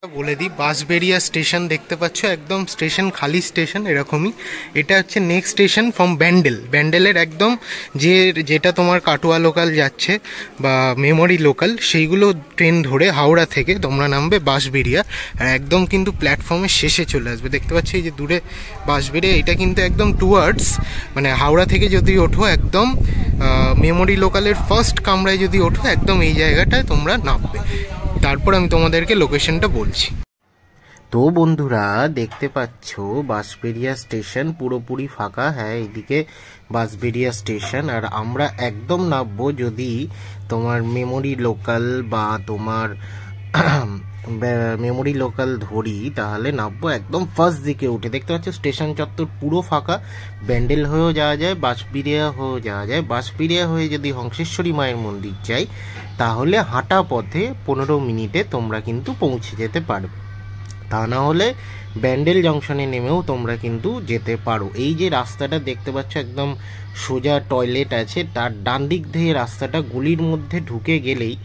বলে দিই, বাঁশবেড়িয়া স্টেশন দেখতে পাচ্ছ, একদম স্টেশন খালি স্টেশন এরকমই। এটা হচ্ছে নেক্সট স্টেশন ফ্রম ব্যান্ডেলের একদম যেটা তোমার কাটোয়া লোকাল যাচ্ছে বা মেমোরি লোকাল, সেইগুলো ট্রেন ধরে হাওড়া থেকে তোমরা নামবে বাঁশবেড়িয়া, আর একদম কিন্তু প্ল্যাটফর্মের শেষে চলে আসবে। দেখতে পাচ্ছ এই যে দূরে বাঁশবেড়িয়া, এটা কিন্তু একদম টুয়ার্ডস মানে হাওড়া থেকে যদি ওঠো একদম মেমোরি লোকালের ফার্স্ট কামরায় যদি ওঠো একদম এই জায়গাটায় তোমরা নামবে। তারপর আমি তোমাদেরকে লোকেশনটা বলছি। তো বন্ধুরা দেখতে পাচ্ছ বাঁশবেড়িয়া স্টেশন পুরোপুরি ফাঁকা। হ্যাঁ, এদিকে বাঁশবেড়িয়া স্টেশন, আর আমরা একদম নামবো যদি তোমার মেমোরি লোকাল বা তোমার মেমোরি লোকাল ধরি তাহলে নামবো একদম ফার্স্ট দিকে উঠে। দেখতে পাচ্ছ স্টেশন চত্বর পুরো ফাঁকা। ব্যান্ডেল হয়েও যাওয়া যায়, বাঁশবেড়িয়া হয়েও যাওয়া যায়। বাঁশবেড়িয়া হয়ে যদি হংসেশ্বরী মায়ের মন্দির যাই তাহলে হাঁটা পথে 15 মিনিটে তোমরা কিন্তু পৌঁছে যেতে পারবে। তা না হলে ব্যান্ডেল জংশনে নেমেও তোমরা কিন্তু যেতে পারো। এই যে রাস্তাটা দেখতে পাচ্ছ একদম সোজা টয়লেট আছে, তার ডান দিক দিয়ে রাস্তাটা গলির মধ্যে ঢুকে গেলেই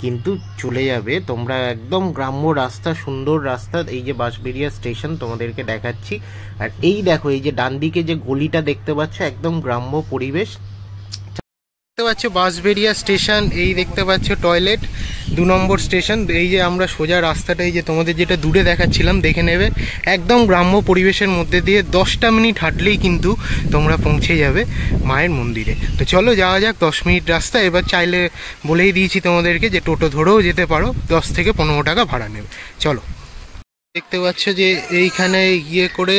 কিন্তু চলে যাবে তোমরা একদম গ্রাম্য রাস্তা, সুন্দর রাস্তা। এই যে বাঁশবেড়িয়া স্টেশন তোমাদেরকে দেখাচ্ছি, আর এই দেখো এই যে ডান দিকে যে গলিটা দেখতে পাচ্ছ একদম গ্রাম্য পরিবেশ। দেখতে পাচ্ছ বাঁশবেড়িয়া স্টেশন, এই দেখতে পাচ্ছ টয়লেট, 2 নম্বর স্টেশন। এই যে আমরা সোজা রাস্তাটা এই যে তোমাদের যেটা দূরে দেখাচ্ছিলাম দেখে নেবে, একদম গ্রাম্য পরিবেশের মধ্যে দিয়ে 10টা মিনিট হাঁটলেই কিন্তু তোমরা পৌঁছে যাবে মায়ের মন্দিরে। তো চলো যাওয়া যাক, 10 মিনিট রাস্তা। এবার চাইলে বলেই দিয়েছি তোমাদেরকে যে টোটো ধরেও যেতে পারো, 10 থেকে 15 টাকা ভাড়া নেবে। চলো। দেখতে পাচ্ছ যে এইখানে গিয়ে করে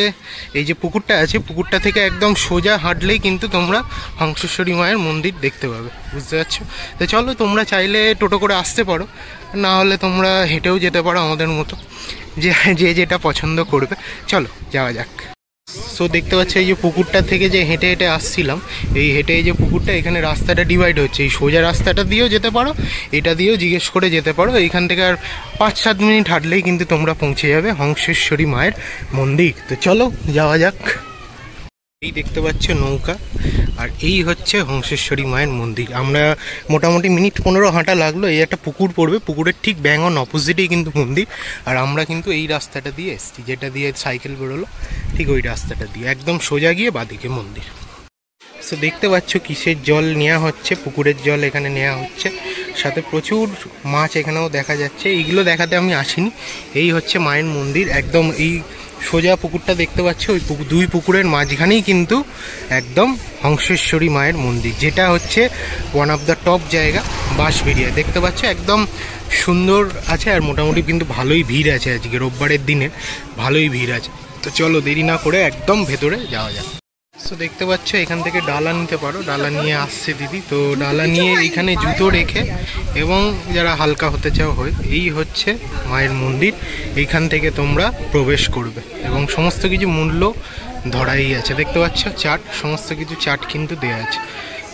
এই যে পুকুরটা আছে, পুকুরটা থেকে একদম সোজা হাঁটলেই কিন্তু তোমরা হংসেশ্বরী মায়ের মন্দির দেখতে পাবে, বুঝতে পারছো? তো চলো, তোমরা চাইলে টোটো করে আসতে পারো, না হলে তোমরা হেঁটেও যেতে পারো আমাদের মতো, যে যে যেটা পছন্দ করবে। চলো যাওয়া যাক। সো দেখতে পাচ্ছ এই যে পুকুরটা থেকে যে হেঁটে হেঁটে আসছিলাম, এই হেঁটে এই যে পুকুরটা, এখানে রাস্তাটা ডিভাইড হচ্ছে, এই সোজা রাস্তাটা দিয়েও যেতে পারো, এটা দিয়েও জিজ্ঞেস করে যেতে পারো। এইখান থেকে আর 5-7 মিনিট হাঁটলেই কিন্তু তোমরা পৌঁছে যাবে হংসেশ্বরী মায়ের মন্দির। তো চলো যাওয়া যাক। এই দেখতে পাচ্ছ নৌকা, আর এই হচ্ছে হংসেশ্বরী মায়ের মন্দির। আমরা মোটামুটি মিনিট 15 হাঁটা লাগলো। এই একটা পুকুর পড়বে, পুকুরের ঠিক ব্যাং অন অপোজিটেই কিন্তু মন্দির। আর আমরা কিন্তু এই রাস্তাটা দিয়ে এসেছি, যেটা দিয়ে সাইকেল বেরোলো, ঠিক ওই রাস্তাটা দিয়ে একদম সোজা গিয়ে বাদিকে মন্দির। সো দেখতে পাচ্ছ কিসের জল নেওয়া হচ্ছে, পুকুরের জল এখানে নেওয়া হচ্ছে, সাথে প্রচুর মাছ এখানেও দেখা যাচ্ছে। এইগুলো দেখাতে আমি আসিনি। এই হচ্ছে মায়ের মন্দির, একদম এই সোজা পুকুরটা দেখতে পাচ্ছ, ওই দুই পুকুরের মাঝখানেই কিন্তু একদম হংসেশ্বরী মায়ের মন্দির, যেটা হচ্ছে ওয়ান অফ দ্য টপ জায়গা বাঁশবেড়িয়া। দেখতে পাচ্ছ একদম সুন্দর আছে, আর মোটামুটি কিন্তু ভালোই ভিড় আছে, আজকে রোববারের দিনে ভালোই ভিড় আছে। তো চলো দেরি না করে একদম ভেতরে যাওয়া যাক। তো দেখতে পাচ্ছ এখান থেকে ডালা নিতে পারো, ডালা নিয়ে আসছে দিদি। তো ডালা নিয়ে এখানে জুতো রেখে, এবং যারা হালকা হতে চাও হয়, এই হচ্ছে মায়ের মন্দির। এইখান থেকে তোমরা প্রবেশ করবে, এবং সমস্ত কিছু মূল্য ধরাই আছে। দেখতে পাচ্ছ চার্ট, সমস্ত কিছু চার্ট কিন্তু দেওয়া আছে।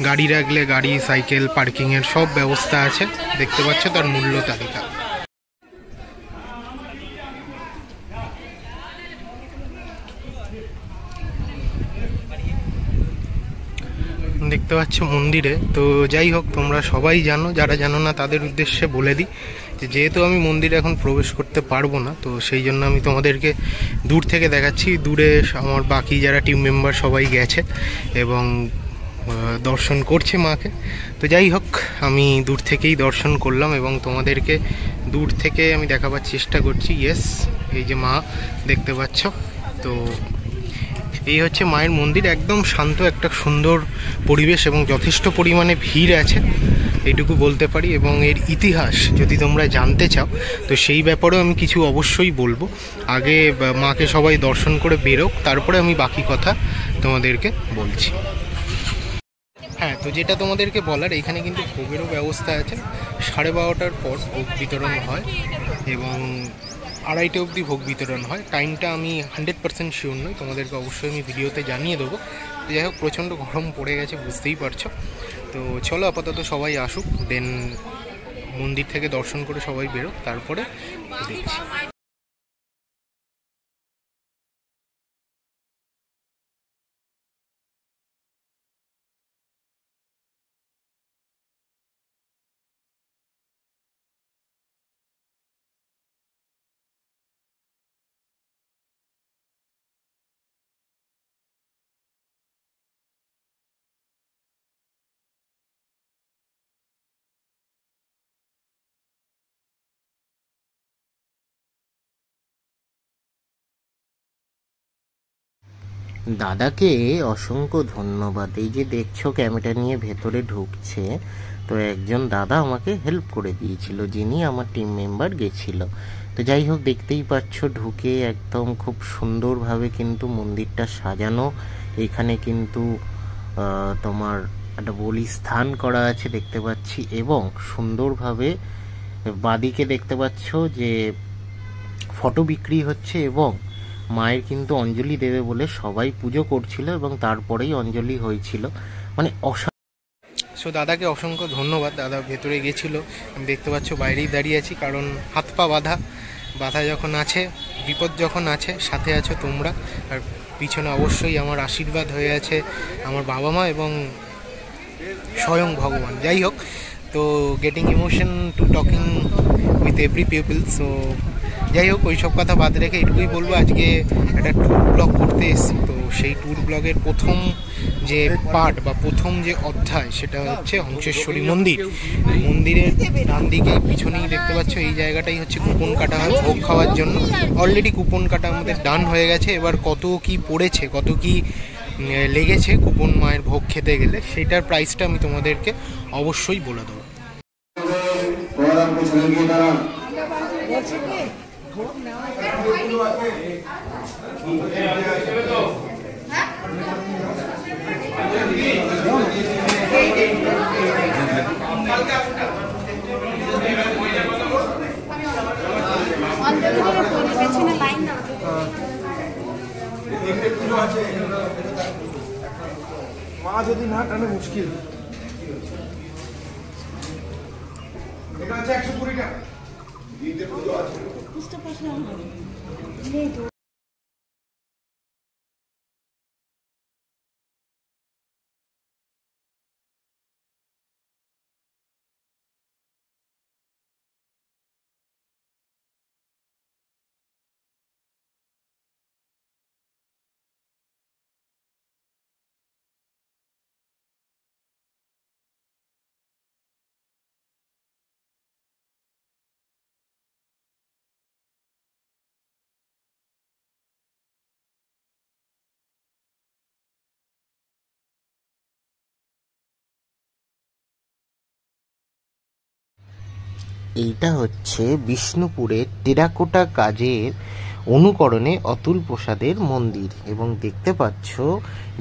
গাড়ি রাখলে গাড়ি, সাইকেল পার্কিংয়ের সব ব্যবস্থা আছে। দেখতে পাচ্ছ তার মূল্য তালিকা। দেখতে পাচ্ছ মন্দিরে। তো যাই হোক, তোমরা সবাই জানো, যারা জানো না তাদের উদ্দেশ্যে বলে দিই যে যেহেতু আমি মন্দিরে এখন প্রবেশ করতে পারবো না, তো সেই জন্য আমি তোমাদেরকে দূর থেকে দেখাচ্ছি। দূরে আমার বাকি যারা টিম মেম্বার সবাই গেছে এবং দর্শন করছে মাকে। তো যাই হোক, আমি দূর থেকেই দর্শন করলাম এবং তোমাদেরকে দূর থেকে আমি দেখাবার চেষ্টা করছি। ইয়েস, এই যে মা দেখতে পাচ্ছ। তো এই হচ্ছে মায়ের মন্দির, একদম শান্ত একটা সুন্দর পরিবেশ এবং যথেষ্ট পরিমাণে ভিড় আছে, এইটুকু বলতে পারি। এবং এর ইতিহাস যদি তোমরা জানতে চাও তো সেই ব্যাপারেও আমি কিছু অবশ্যই বলবো। আগে মাকে সবাই দর্শন করে বেরোক, তারপরে আমি বাকি কথা তোমাদেরকে বলছি। হ্যাঁ, তো যেটা তোমাদেরকে বলার, এখানে কিন্তু ভোগেরও ব্যবস্থা আছে। 12:30টার পর ভোগ বিতরণ হয় এবং 2:30 অবধি ভোগ বিতরণ হয়। টাইমটা আমি 100% শিওর নই, তোমাদেরকে অবশ্যই আমি ভিডিওতে জানিয়ে দেবো। তো যাই হোক, প্রচণ্ড গরম পড়ে গেছে, বুঝতেই পারছো। তো চলো আপাতত সবাই আসুক, দেন মন্দির থেকে দর্শন করে সবাই বেরোক, তারপরে দেখছি। দাদাকে অসংখ্য ধন্যবাদ। এই যে দেখছো ক্যামেরা নিয়ে ভেতরে ঢুকছে, তো একজন দাদা আমাকে হেল্প করে দিয়েছিল, যিনি আমার টিম মেম্বার গেছিল। তো যাই হোক, দেখতেই পাচ্ছ ঢুকে একদম খুব সুন্দরভাবে কিন্তু মন্দিরটা সাজানো। এখানে কিন্তু তোমার একটা বলি স্থান করা আছে দেখতে পাচ্ছি, এবং সুন্দরভাবে বাদিকে দেখতে পাচ্ছ যে ফটো বিক্রি হচ্ছে, এবং মায়ের কিন্তু অঞ্জলি দেবে বলে সবাই পুজো করছিল এবং তারপরেই অঞ্জলি হয়েছিল। মানে সো দাদাকে অসংখ্য ধন্যবাদ। দাদা ভেতরে গেছিলো, আমি দেখতে পাচ্ছ বাইরেই দাঁড়িয়ে আছি, কারণ হাত পা বাধা যখন আছে, বিপদ যখন আছে, সাথে আছো তোমরা, আর পিছনে অবশ্যই আমার আশীর্বাদ হয়ে আছে আমার বাবা মা এবং স্বয়ং ভগবান। যাই হোক, তো getting emotion two talking with every people. So যাই হোক, ওই সব কথা বাদ রেখে এটুকুই বলবো, আজকে একটা ট্যুর ব্লগ করতে এসেছি। তো সেই ট্যুর ব্লগের প্রথম যে পার্ট বা প্রথম যে অধ্যায়, সেটা হচ্ছে হংসেশ্বরী মন্দির। মন্দিরের ডান দিকে পিছনেই দেখতে পাচ্ছ, এই জায়গাটাই হচ্ছে কুপন কাটা হয় ভোগ খাওয়ার জন্য। অলরেডি কুপন কাটা আমাদের ডান হয়ে গেছে। এবার কত কি পড়েছে, কত কি লেগেছে কুপন মায়ের ভোগ খেতে গেলে, সেটার প্রাইসটা আমি তোমাদেরকে অবশ্যই বলে দেবো। মা যদি না টানে মুশকিল। এটা আছে 120 টাকা। দিতে পুজো আছে। বুঝতে পারছিলাম না। এইটা হচ্ছে বিষ্ণুপুরের টেরাকোটা কাজের অনুকরণে অতুল প্রসাদের মন্দির, এবং দেখতে পাচ্ছ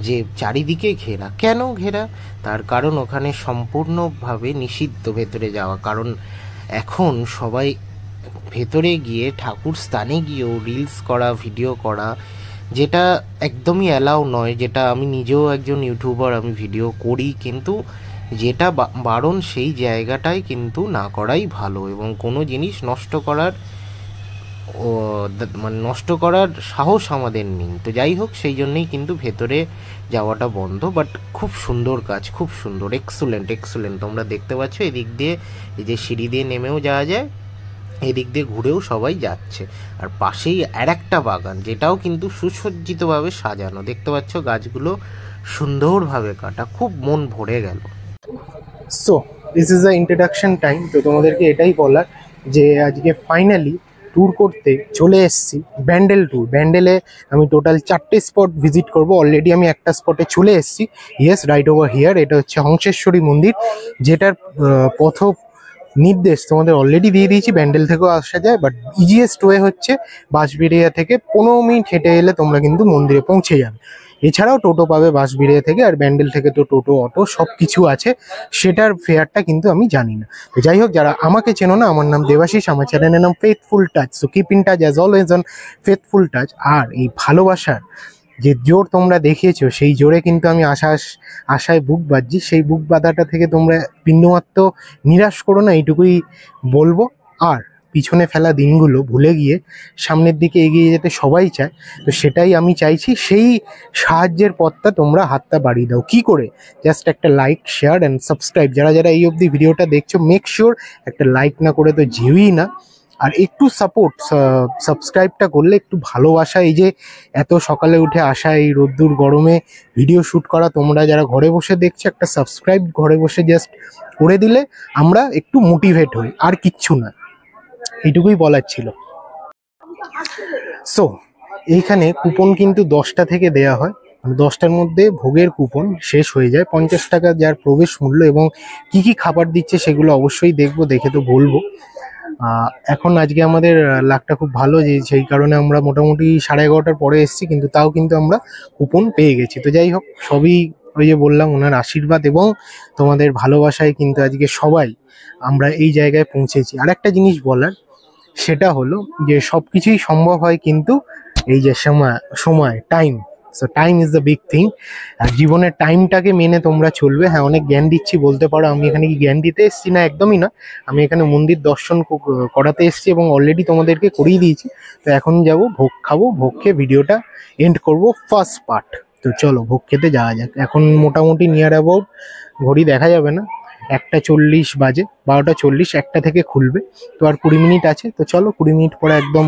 যে চারিদিকে ঘেরা। কেন ঘেরা? তার কারণ ওখানে সম্পূর্ণভাবে নিষিদ্ধ ভেতরে যাওয়া, কারণ এখন সবাই ভেতরে গিয়ে ঠাকুর স্থানে গিয়েও রিলস করা, ভিডিও করা, যেটা একদমই অ্যালাউ নয়। যেটা আমি নিজেও একজন ইউটিউবার, আমি ভিডিও করি, কিন্তু যেটা বারণ সেই জায়গাটায় কিন্তু না করাই ভালো, এবং কোনো জিনিস নষ্ট করার মানে নষ্ট করার সাহস আমাদের নেই। তো যাই হোক, সেই জন্যেই কিন্তু ভেতরে যাওয়াটা বন্ধ। বাট খুব সুন্দর কাজ, খুব সুন্দর, এক্সেলেন্ট এক্সেলেন্ট। তোমরা দেখতে পাচ্ছ এদিক দিয়ে, এই যে সিঁড়ি দিয়ে নেমেও যাওয়া যায়, এদিক দিয়ে ঘুরেও সবাই যাচ্ছে। আর পাশেই আর একটা বাগান, যেটাও কিন্তু সুসজ্জিতভাবে সাজানো। দেখতে পাচ্ছ গাছগুলো সুন্দরভাবে কাটা, খুব মন ভরে গেল। So this is the introduction time. তো তোমাদেরকে এটাই বলার যে আজকে ফাইনালি ট্যুর করতে চলে এসেছি ব্যান্ডেল ট্যুর। ব্যান্ডেলে আমি টোটাল 4টে স্পট ভিজিট করব। অলরেডি আমি একটা স্পটে চলে এসেছি, ইয়েস, রাইট ওভার হিয়ার। এটা হচ্ছে হংসেশ্বরী মন্দির, যেটার পথ নির্দেশ তোমাদের অলরেডি দিয়ে দিয়েছি। ব্যান্ডেল থেকেও আসা যায়, বাট ইজিয়েস্ট ওয়ে হচ্ছে বাঁশবেড়িয়া থেকে 15 মিনিট হেঁটে এলে তোমরা কিন্তু মন্দিরে পৌঁছে যাবে। এছাড়াও টোটো পাবে বাঁশবেড়িয়া থেকে, আর ব্যান্ডেল থেকে তো টোটো, অটো সব কিছু আছে। সেটার ফেয়ারটা কিন্তু আমি জানি না। তো যাই হোক, যারা আমাকে চেনো না, আমার নাম দেবাশিস, আমার চ্যানেলের নাম faithful touch. So keep in touch as always on faithful touch. আর এই ভালোবাসার যে জোর তোমরা দেখিয়েছো, সেই জোরে কিন্তু আমি আশায় বুক বাঁধছি। সেই বুক বাঁধাটা থেকে তোমরা বিন্দুমাত্র নিরাশ করো না, এইটুকুই বলবো। আর পিছনে ফেলা দিনগুলো ভুলে গিয়ে সামনের দিকে এগিয়ে যেতে সবাই চায়, তো সেটাই আমি চাইছি। সেই সাহায্যের পথটা তোমরা হাতটা বাড়িয়ে দাও। কি করে? জাস্ট একটা লাইক, শেয়ার অ্যান্ড সাবস্ক্রাইব। যারা যারা এই অবধি ভিডিওটা দেখছো, মেক শিওর একটা লাইক না করে তো যেওই না। আর একটু সাপোর্ট, সাবস্ক্রাইবটা করলে একটু ভালোবাসা, এই যে এত সকালে উঠে আসা, এই রোদ্দুর গরমে ভিডিও শ্যুট করা, তোমরা যারা ঘরে বসে দেখছো, একটা সাবস্ক্রাইব ঘরে বসে জাস্ট করে দিলে আমরা একটু মোটিভেট হই, আর কিচ্ছু না। এইটুকুই বলার ছিল। সো এইখানে কুপন কিন্তু 10টা থেকে দেয়া হয়, মানে 10টার মধ্যে ভোগের কুপন শেষ হয়ে যায়। 50 টাকা যার প্রবেশ মূল্য, এবং কি কি খাবার দিচ্ছে সেগুলো অবশ্যই দেখবো, দেখে তো বলবো। এখন আজকে আমাদের লাকটা খুব ভালো, যে সেই কারণে আমরা মোটামুটি 11:30টার পরে এসেছি, কিন্তু তাও কিন্তু আমরা কুপন পেয়ে গেছি। তো যাই হোক, সবই ওই যে বললাম ওনার আশীর্বাদ এবং তোমাদের ভালোবাসায় কিন্তু আজকে সবাই আমরা এই জায়গায় পৌঁছেছি। আর একটা জিনিস বলার, সেটা হলো যে সব কিছুই সম্ভব হয় কিন্তু এই যে সময় time. So time is the big thing. আর জীবনের টাইমটাকে মেনে তোমরা চলবে। হ্যাঁ, অনেক জ্ঞান দিচ্ছি বলতে পারো, আমি এখানে কি জ্ঞান দিতে এসেছি? না, একদমই না। আমি এখানে মন্দির দর্শন করাতে এসেছি এবং অলরেডি তোমাদেরকে করিয়ে দিয়েছি। তো এখন যাব ভোগ খাবো, ভোগ খেয়ে ভিডিওটা এন্ড করব ফার্স্ট পার্ট। তো চলো ভোগ খেতে যাওয়া যাক। এখন মোটামুটি নিয়ার অ্যাবাউট, ঘড়ি দেখা যাবে না, 1:40 বাজে, 12:40, 1টা থেকে খুলবে। তো আর 20 মিনিট আছে। তো চলো 20 মিনিট পরে একদম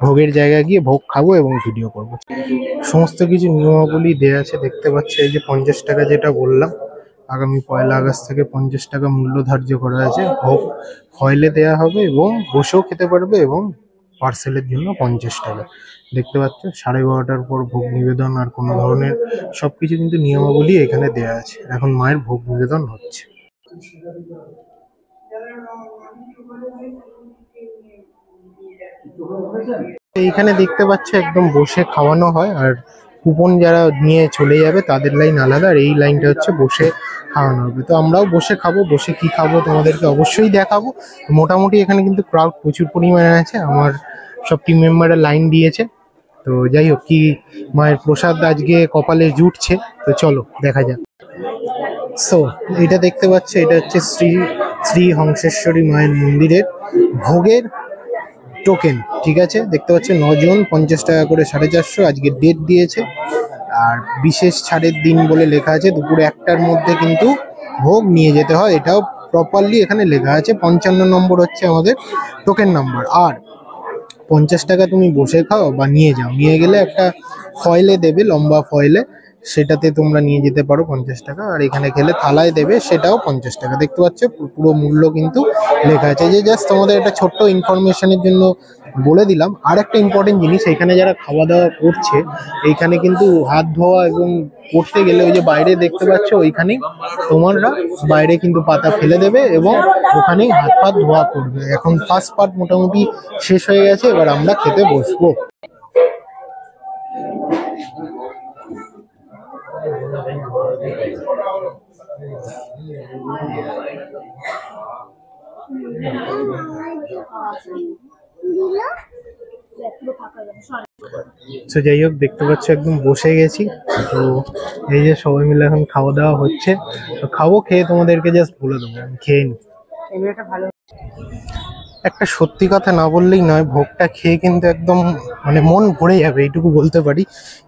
ভোগের জায়গায় গিয়ে ভোগ খাবো এবং ভিডিও করব। সমস্ত কিছু নিয়মাবলী দেওয়া আছে, দেখতে পাচ্ছি। এই যে 50 টাকা যেটা বললাম, আগামী 1 আগস্ট থেকে 50 টাকা মূল্য ধার্য করা আছে। ভোগ ফয়েলে দেওয়া হবে এবং বসেও খেতে পারবে, এবং পার্সেলের জন্য 50 টাকা। দেখতে পাচ্ছ 12:30টার পর ভোগ নিবেদন আর কোনো ধরনের সবকিছু কিন্তু নিয়মাবলী এখানে দেওয়া আছে। এখন মায়ের ভোগ নিবেদন হচ্ছে। এইখানে দেখতে পাচ্ছ একদম বসে খাওয়ানো হয়, আর কুপন যারা নিয়ে চলে যাবে তাদের লাইন আলাদা, আর এই লাইনটা হচ্ছে বসে খাওয়ানো হবে। তো আমরাও বসে খাবো, বসে কি খাবো তোমাদেরকে অবশ্যই দেখাবো। মোটামুটি এখানে কিন্তু ক্রাউড প্রচুর পরিমাণে আছে, আমার সব টিম মেম্বাররা লাইন দিয়েছে। তো যাই হোক, কি মায়ের প্রসাদ আজকে কপালে জুটছে। তো চলো দেখা যাক। সো এটা দেখতে পাচ্ছ, এটা হচ্ছে শ্রী হংসেশ্বরী মায়ের মন্দিরের ভোগের টোকেন। ঠিক আছে, দেখতে পাচ্ছ 9 জন 50 টাকা করে 450। আজকে ডেট দিয়েছে, আর বিশেষ ছাড়ের দিন বলে লেখা আছে। দুপুর 1টার মধ্যে কিন্তু ভোগ নিয়ে যেতে হয়, এটাও প্রপারলি এখানে লেখা আছে। 55 নম্বর হচ্ছে আমাদের টোকেন নাম্বার। আর 50 টাকা তুমি বসে খাও বা নিয়ে যাও, নিয়ে গেলে একটা ফয়েলে দেবে, লম্বা ফয়েলে, সেটাতে তোমরা নিয়ে যেতে পারো 50 টাকা। আর এখানে খেলে থালায় দেবে, সেটাও 50 টাকা। দেখতে পাচ্ছ পুরো মূল্য কিন্তু লেখা আছে। যে জাস্ট তোমাদের একটা ছোট্ট ইনফরমেশনের জন্য বলে দিলাম। আর একটা ইম্পর্টেন্ট জিনিস, এখানে যারা খাওয়া দাওয়া করছে, এইখানে কিন্তু হাত ধোয়া এবং করতে গেলে ওই যে বাইরে দেখতে পাচ্ছ, ওইখানেই তোমরা বাইরে কিন্তু পাতা ফেলে দেবে এবং ওখানেই হাত পা ধোয়া করবে। এখন ফার্স্ট পার্ট মোটামুটি শেষ হয়ে গেছে, এবার আমরা খেতে বসবো। তো যাই হোক, দেখতে পাচ্ছ একদম বসে গেছি। তো এই যে সবাই মিলে এখন খাওয়া দাওয়া হচ্ছে। তো খাবো, খেয়ে তোমাদেরকে জাস্ট বলে দেবো, আমি খেয়ে নি। একটা সত্যি কথা না বললেই নয়, ভোগটা খেয়ে কিন্তু একদম মানে মন ভরে যাবে, এইটুকু বলতে পারি।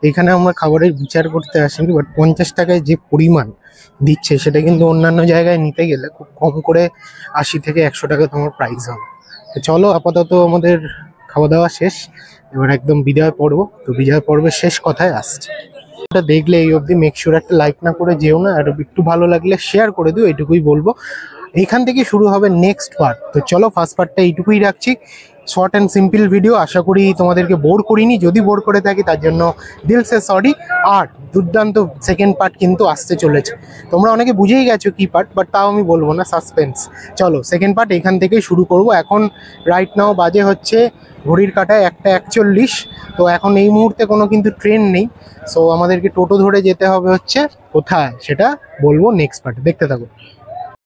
এখানে আমরা খাবারের বিচার করতে আসিনি, বাট 50 টাকায় যে পরিমাণ দিচ্ছে সেটা কিন্তু অন্যান্য জায়গায় নিতে গেলে খুব কম করে 80 থেকে 100 টাকা তোমার প্রাইস হবে। তো চলো, আপাতত আমাদের খাওয়া দাওয়া শেষ, এবার একদম বিদায় পর্ব। তো বিদায় পর্বের শেষ কথায় আসছে। এটা দেখলে এই অবধি মেক শিওর একটা লাইক না করে যেও না, আর একটু ভালো লাগলে শেয়ার করে দিও, এইটুকুই বলবো। এইখান থেকে শুরু হবে নেক্সট পার্ট। তো চলো, ফার্স্ট পার্টটা এইটুকুই রাখছি, শর্ট অ্যান্ড সিম্পল ভিডিও। আশা করি তোমাদেরকে বোর করিনি, যদি বোর করে থাকি তার জন্য দিল সে সরি। আর দুর্দান্ত সেকেন্ড পার্ট কিন্তু আসতে চলেছে। তোমরা অনেকে বুঝেই গেছো কি পার্ট, বাট তাও আমি বলবো না, সাসপেন্স। চলো সেকেন্ড পার্ট এখান থেকেই শুরু করব। এখন রাইট নাও বাজে হচ্ছে ঘড়ির কাঁটায় 1:41। তো এখন এই মুহূর্তে কোনো কিন্তু ট্রেন নেই, সো আমাদেরকে টোটো ধরে যেতে হবে হচ্ছে কোথায় সেটা বলবো নেক্সট পার্টে। দেখতে থাকো।